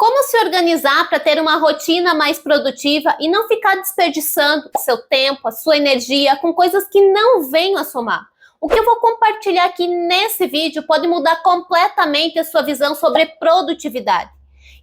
Como se organizar para ter uma rotina mais produtiva e não ficar desperdiçando seu tempo, a sua energia com coisas que não venham a somar? O que eu vou compartilhar aqui nesse vídeo pode mudar completamente a sua visão sobre produtividade.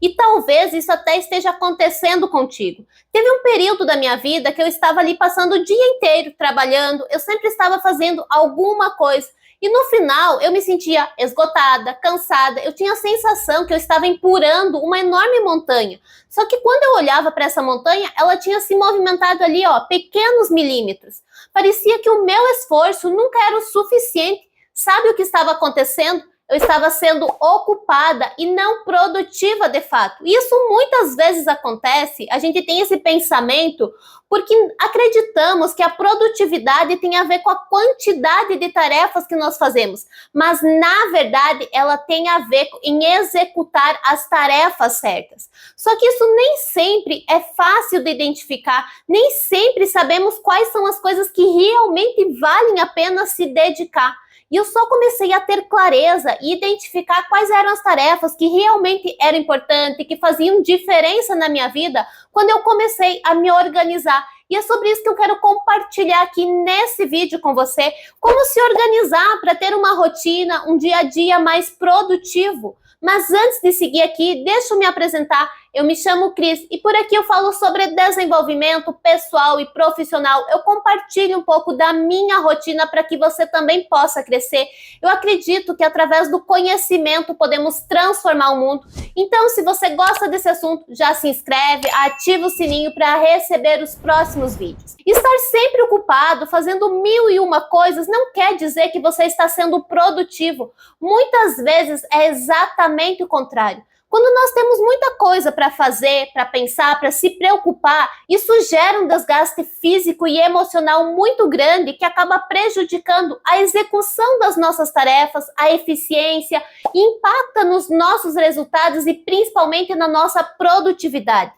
E talvez isso até esteja acontecendo contigo. Teve um período da minha vida que eu estava ali passando o dia inteiro trabalhando, eu sempre estava fazendo alguma coisa. E no final eu me sentia esgotada, cansada, eu tinha a sensação que eu estava empurrando uma enorme montanha. Só que quando eu olhava para essa montanha, ela tinha se movimentado ali, pequenos milímetros. Parecia que o meu esforço nunca era o suficiente. Sabe o que estava acontecendo? Eu estava sendo ocupada e não produtiva de fato. Isso muitas vezes acontece, a gente tem esse pensamento porque acreditamos que a produtividade tem a ver com a quantidade de tarefas que nós fazemos, mas na verdade ela tem a ver em executar as tarefas certas. Só que isso nem sempre é fácil de identificar, nem sempre sabemos quais são as coisas que realmente valem a pena se dedicar. E eu só comecei a ter clareza e identificar quais eram as tarefas que realmente eram importantes, que faziam diferença na minha vida, quando eu comecei a me organizar. E é sobre isso que eu quero compartilhar aqui nesse vídeo com você, como se organizar para ter uma rotina, um dia a dia mais produtivo. Mas antes de seguir aqui, deixa eu me apresentar. Eu me chamo Cris e por aqui eu falo sobre desenvolvimento pessoal e profissional. Eu compartilho um pouco da minha rotina para que você também possa crescer. Eu acredito que através do conhecimento podemos transformar o mundo. Então, se você gosta desse assunto, já se inscreve, ativa o sininho para receber os próximos vídeos. Estar sempre ocupado, fazendo mil e uma coisas, não quer dizer que você está sendo produtivo. Muitas vezes é exatamente o contrário. Quando nós temos muita coisa para fazer, para pensar, para se preocupar, isso gera um desgaste físico e emocional muito grande que acaba prejudicando a execução das nossas tarefas, a eficiência, e impacta nos nossos resultados e principalmente na nossa produtividade.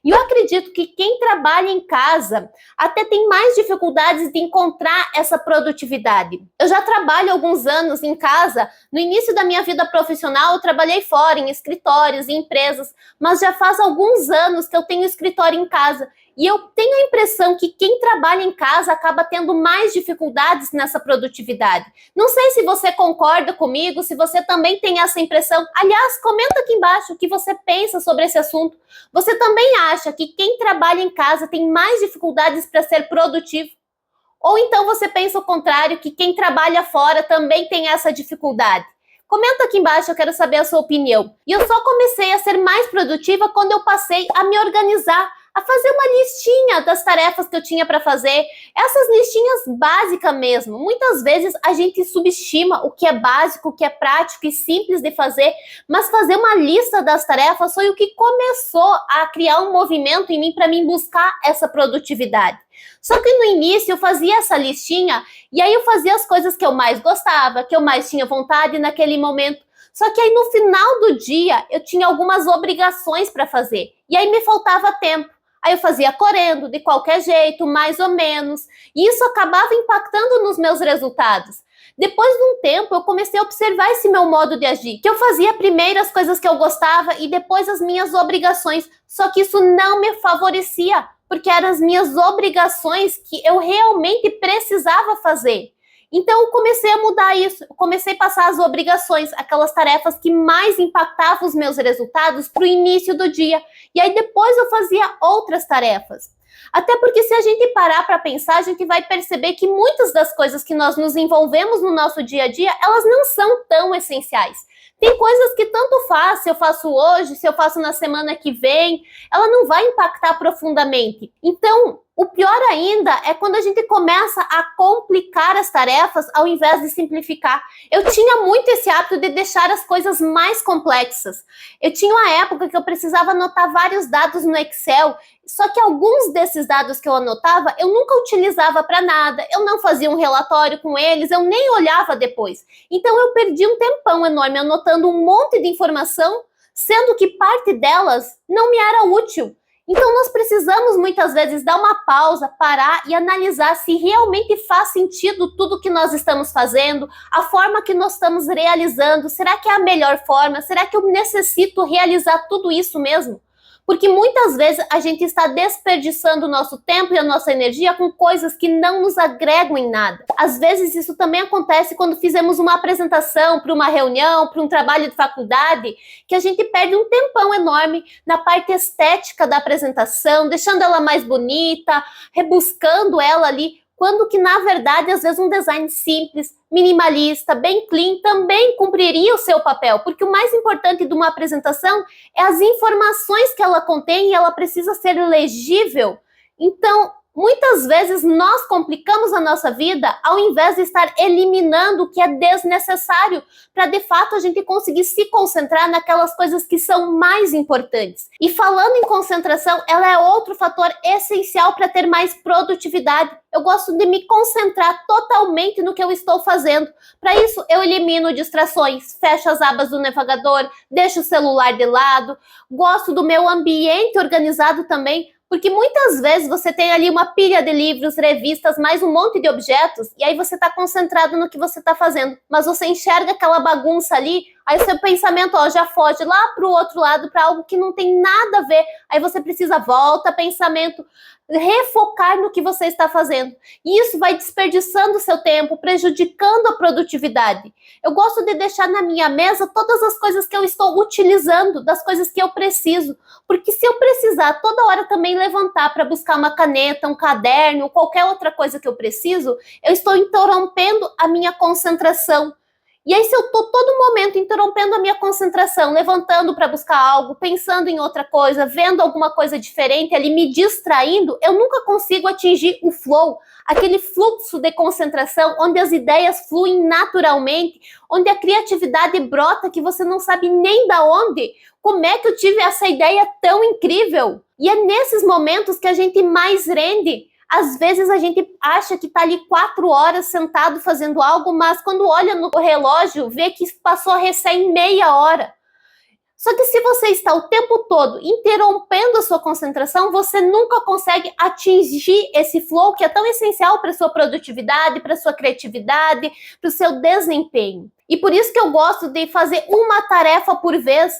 E eu acredito que quem trabalha em casa até tem mais dificuldades de encontrar essa produtividade. Eu já trabalho há alguns anos em casa. No início da minha vida profissional, eu trabalhei fora, em escritórios, em empresas, mas já faz alguns anos que eu tenho escritório em casa. E eu tenho a impressão que quem trabalha em casa acaba tendo mais dificuldades nessa produtividade. Não sei se você concorda comigo, se você também tem essa impressão. Aliás, comenta aqui embaixo o que você pensa sobre esse assunto. Você também acha que quem trabalha em casa tem mais dificuldades para ser produtivo? Ou então você pensa o contrário, que quem trabalha fora também tem essa dificuldade? Comenta aqui embaixo, eu quero saber a sua opinião. E eu só comecei a ser mais produtiva quando eu passei a me organizar, a fazer uma listinha das tarefas que eu tinha para fazer. Essas listinhas básicas mesmo. Muitas vezes a gente subestima o que é básico, o que é prático e simples de fazer, mas fazer uma lista das tarefas foi o que começou a criar um movimento em mim para mim buscar essa produtividade. Só que no início eu fazia essa listinha e aí eu fazia as coisas que eu mais gostava, que eu mais tinha vontade naquele momento. Só que aí no final do dia eu tinha algumas obrigações para fazer e aí me faltava tempo. Aí eu fazia correndo, de qualquer jeito, mais ou menos. E isso acabava impactando nos meus resultados. Depois de um tempo, eu comecei a observar esse meu modo de agir. Que eu fazia primeiro as coisas que eu gostava e depois as minhas obrigações. Só que isso não me favorecia, porque eram as minhas obrigações que eu realmente precisava fazer. Então eu comecei a mudar isso, eu comecei a passar as obrigações, aquelas tarefas que mais impactavam os meus resultados para o início do dia. E aí depois eu fazia outras tarefas. Até porque se a gente parar para pensar, a gente vai perceber que muitas das coisas que nós nos envolvemos no nosso dia a dia, elas não são tão essenciais. Tem coisas que tanto faz, se eu faço hoje, se eu faço na semana que vem, ela não vai impactar profundamente. Então, o pior ainda é quando a gente começa a complicar as tarefas ao invés de simplificar. Eu tinha muito esse hábito de deixar as coisas mais complexas. Eu tinha uma época que eu precisava anotar vários dados no Excel, só que alguns desses dados que eu anotava, eu nunca utilizava para nada, eu não fazia um relatório com eles, eu nem olhava depois. Então eu perdi um tempão enorme anotando um monte de informação, sendo que parte delas não me era útil. Então nós precisamos muitas vezes dar uma pausa, parar e analisar se realmente faz sentido tudo que nós estamos fazendo, a forma que nós estamos realizando, será que é a melhor forma? Será que eu necessito realizar tudo isso mesmo? Porque muitas vezes a gente está desperdiçando o nosso tempo e a nossa energia com coisas que não nos agregam em nada. Às vezes isso também acontece quando fizemos uma apresentação para uma reunião, para um trabalho de faculdade, que a gente perde um tempão enorme na parte estética da apresentação, deixando ela mais bonita, rebuscando ela ali, quando que, na verdade, às vezes um design simples, minimalista, bem clean, também cumpriria o seu papel, porque o mais importante de uma apresentação é as informações que ela contém e ela precisa ser legível. Então, muitas vezes nós complicamos a nossa vida ao invés de estar eliminando o que é desnecessário para de fato a gente conseguir se concentrar naquelas coisas que são mais importantes. E falando em concentração, ela é outro fator essencial para ter mais produtividade. Eu gosto de me concentrar totalmente no que eu estou fazendo. Para isso, eu elimino distrações, fecho as abas do navegador, deixo o celular de lado, gosto do meu ambiente organizado também, porque muitas vezes você tem ali uma pilha de livros, revistas, mais um monte de objetos, e aí você está concentrado no que você está fazendo, mas você enxerga aquela bagunça ali, aí seu pensamento já foge lá para o outro lado, para algo que não tem nada a ver, aí você precisa volta, pensamento, refocar no que você está fazendo. E isso vai desperdiçando o seu tempo, prejudicando a produtividade. Eu gosto de deixar na minha mesa todas as coisas que eu estou utilizando, das coisas que eu preciso, porque se eu precisar toda hora também levantar para buscar uma caneta, um caderno, qualquer outra coisa que eu preciso, eu estou interrompendo a minha concentração. E aí, se eu estou todo momento interrompendo a minha concentração, levantando para buscar algo, pensando em outra coisa, vendo alguma coisa diferente ali, me distraindo, eu nunca consigo atingir o flow, aquele fluxo de concentração, onde as ideias fluem naturalmente, onde a criatividade brota que você não sabe nem da onde. Como é que eu tive essa ideia tão incrível? E é nesses momentos que a gente mais rende. Às vezes a gente acha que está ali 4 horas sentado fazendo algo, mas quando olha no relógio, vê que passou recém meia hora. Só que se você está o tempo todo interrompendo a sua concentração, você nunca consegue atingir esse flow que é tão essencial para a sua produtividade, para a sua criatividade, para o seu desempenho. E por isso que eu gosto de fazer uma tarefa por vez.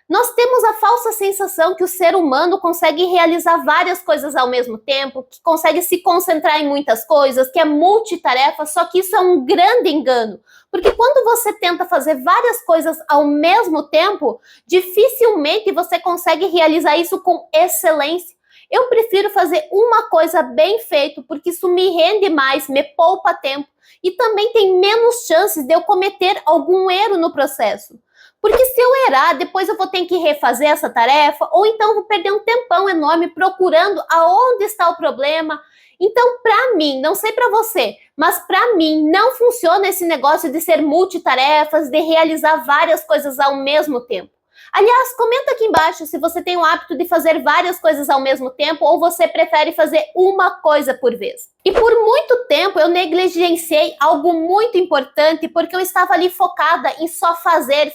Nós temos a falsa sensação que o ser humano consegue realizar várias coisas ao mesmo tempo, que consegue se concentrar em muitas coisas, que é multitarefa, só que isso é um grande engano. Porque quando você tenta fazer várias coisas ao mesmo tempo, dificilmente você consegue realizar isso com excelência. Eu prefiro fazer uma coisa bem feita, porque isso me rende mais, me poupa tempo e também tem menos chances de eu cometer algum erro no processo. Porque se eu errar, depois eu vou ter que refazer essa tarefa, ou então vou perder um tempão enorme procurando aonde está o problema. Então, para mim, não sei para você, mas para mim não funciona esse negócio de ser multitarefas, de realizar várias coisas ao mesmo tempo. Aliás, comenta aqui embaixo se você tem o hábito de fazer várias coisas ao mesmo tempo ou você prefere fazer uma coisa por vez. E por muito tempo eu negligenciei algo muito importante porque eu estava ali focada em só fazer,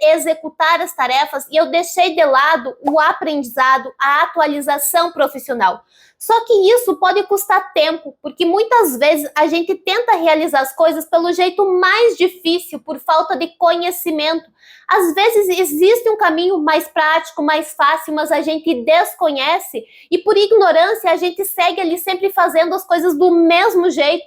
executar as tarefas e eu deixei de lado o aprendizado, a atualização profissional. Só que isso pode custar tempo, porque muitas vezes a gente tenta realizar as coisas pelo jeito mais difícil, por falta de conhecimento. Às vezes existe um caminho mais prático, mais fácil, mas a gente desconhece e por ignorância a gente segue ali sempre fazendo as coisas do mesmo jeito.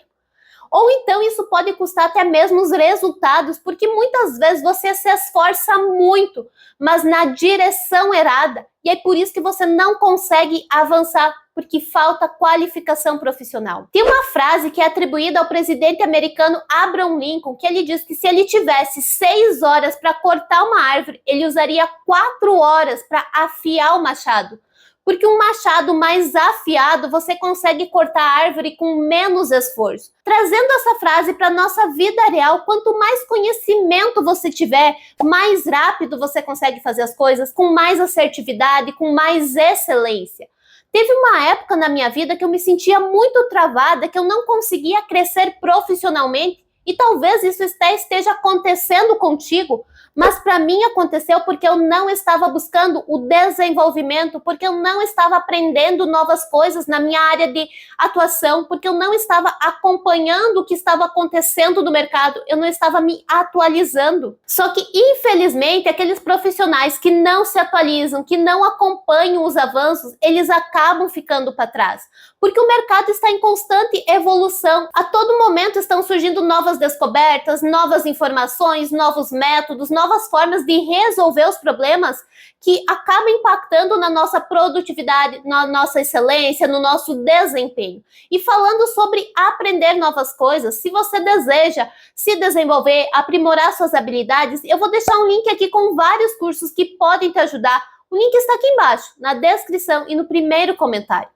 Ou então isso pode custar até mesmo os resultados, porque muitas vezes você se esforça muito, mas na direção errada. E é por isso que você não consegue avançar, porque falta qualificação profissional. Tem uma frase que é atribuída ao presidente americano Abraham Lincoln, que ele diz que se ele tivesse 6 horas para cortar uma árvore, ele usaria 4 horas para afiar o machado. Porque um machado mais afiado, você consegue cortar a árvore com menos esforço. Trazendo essa frase para a nossa vida real, quanto mais conhecimento você tiver, mais rápido você consegue fazer as coisas, com mais assertividade, com mais excelência. Teve uma época na minha vida que eu me sentia muito travada, que eu não conseguia crescer profissionalmente, e talvez isso esteja acontecendo contigo, Mas para mim aconteceu porque eu não estava buscando o desenvolvimento, porque eu não estava aprendendo novas coisas na minha área de atuação, porque eu não estava acompanhando o que estava acontecendo no mercado, eu não estava me atualizando. Só que, infelizmente, aqueles profissionais que não se atualizam, que não acompanham os avanços, eles acabam ficando para trás. Porque o mercado está em constante evolução. A todo momento estão surgindo novas descobertas, novas informações, novos métodos, novas formas de resolver os problemas que acabam impactando na nossa produtividade, na nossa excelência, no nosso desempenho. E falando sobre aprender novas coisas, se você deseja se desenvolver, aprimorar suas habilidades, eu vou deixar um link aqui com vários cursos que podem te ajudar. O link está aqui embaixo, na descrição e no primeiro comentário.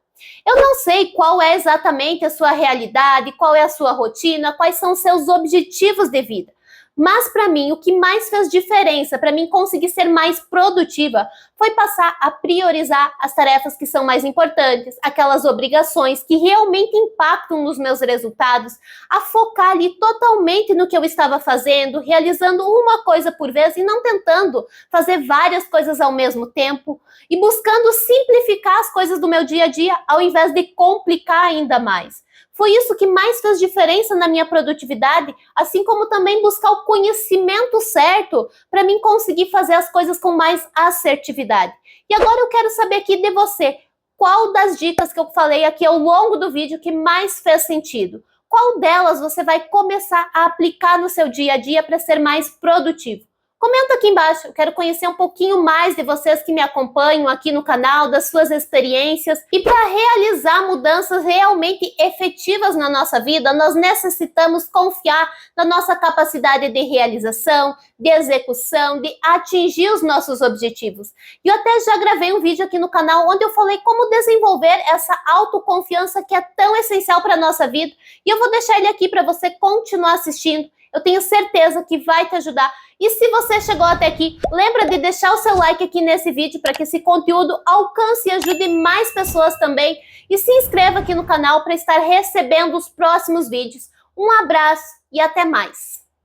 Eu não sei qual é exatamente a sua realidade, qual é a sua rotina, quais são os seus objetivos de vida. Mas para mim, o que mais fez diferença para mim conseguir ser mais produtiva foi passar a priorizar as tarefas que são mais importantes, aquelas obrigações que realmente impactam nos meus resultados, a focar ali totalmente no que eu estava fazendo, realizando uma coisa por vez e não tentando fazer várias coisas ao mesmo tempo e buscando simplificar as coisas do meu dia a dia ao invés de complicar ainda mais. Foi isso que mais fez diferença na minha produtividade, assim como também buscar o conhecimento certo para mim conseguir fazer as coisas com mais assertividade. E agora eu quero saber aqui de você, qual das dicas que eu falei aqui ao longo do vídeo que mais fez sentido? Qual delas você vai começar a aplicar no seu dia a dia para ser mais produtivo? Comenta aqui embaixo, eu quero conhecer um pouquinho mais de vocês que me acompanham aqui no canal, das suas experiências. E para realizar mudanças realmente efetivas na nossa vida, nós necessitamos confiar na nossa capacidade de realização, de execução, de atingir os nossos objetivos. E eu até já gravei um vídeo aqui no canal onde eu falei como desenvolver essa autoconfiança que é tão essencial para a nossa vida. E eu vou deixar ele aqui para você continuar assistindo. Eu tenho certeza que vai te ajudar. E se você chegou até aqui, lembra de deixar o seu like aqui nesse vídeo para que esse conteúdo alcance e ajude mais pessoas também. E se inscreva aqui no canal para estar recebendo os próximos vídeos. Um abraço e até mais!